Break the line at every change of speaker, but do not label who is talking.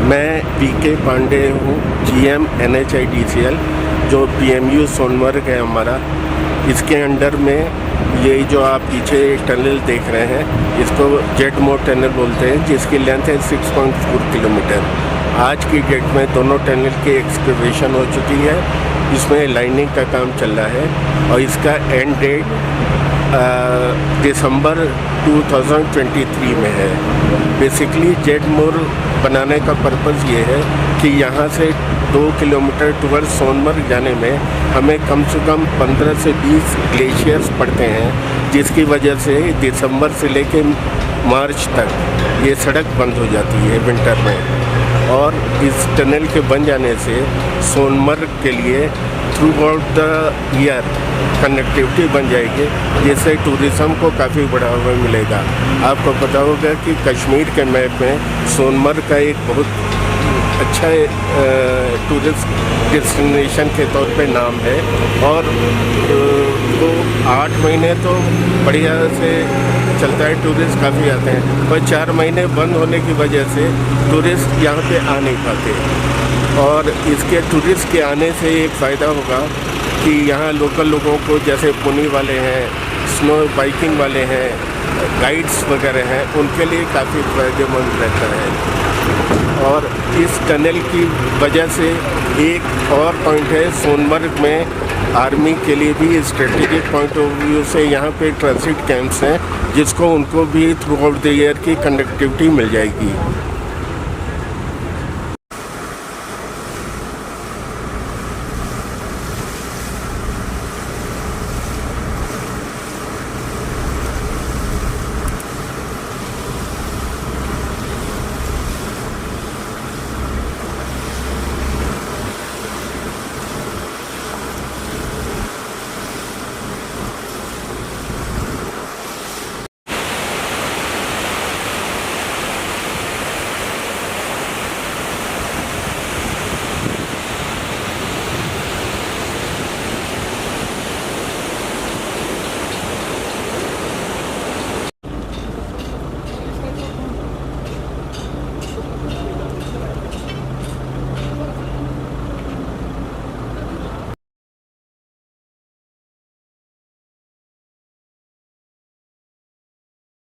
मैं पीके पांडे हूँ, GM NHIDCL जो PMU सोनमर्ग है हमारा। इसके अंडर में ये जो आप पीछे टनल देख रहे हैं इसको जेट मोड टनल बोलते हैं, जिसकी लेंथ है 6.4 किलोमीटर। आज की डेट में दोनों टनल की एक्सकवेशन हो चुकी है, इसमें लाइनिंग का काम चल रहा है और इसका एंड डेट दिसंबर 2023 में है। बेसिकली जेट मोड बनाने का पर्पज़ ये है कि यहाँ से 2 किलोमीटर टूवर्ड सोनमर्ग जाने में हमें कम से कम 15 से 20 ग्लेशियर्स पड़ते हैं, जिसकी वजह से दिसंबर से लेके मार्च तक ये सड़क बंद हो जाती है विंटर में। और इस टनल के बन जाने से सोनमर्ग के लिए through out the year connectivity बन जाएगी, जिससे टूरिज़्म को काफ़ी बढ़ावा मिलेगा। आपको पता होगा कि कश्मीर के मैप में सोनमर्ग का एक बहुत अच्छा टूरिस्ट डेस्टिनेशन के तौर पे नाम है और वो 8 महीने तो बढ़िया से चलता है, टूरिस्ट काफ़ी आते हैं, पर 4 महीने बंद होने की वजह से टूरिस्ट यहाँ पे आ नहीं पाते। और इसके टूरिस्ट के आने से एक फ़ायदा होगा कि यहाँ लोकल लोगों को, जैसे पुनी वाले हैं, स्नो बाइकिंग वाले हैं, गाइड्स वगैरह हैं, उनके लिए काफ़ी फ़ायदेमंद रहता है। और इस टनल की वजह से एक और पॉइंट है, सोनमर्ग में आर्मी के लिए भी स्ट्रेटेजिक पॉइंट ऑफ व्यू से यहाँ पे ट्रांसिट कैंप्स हैं, जिसको उनको भी थ्रू आउट द ईयर की कनेक्टिविटी मिल जाएगी।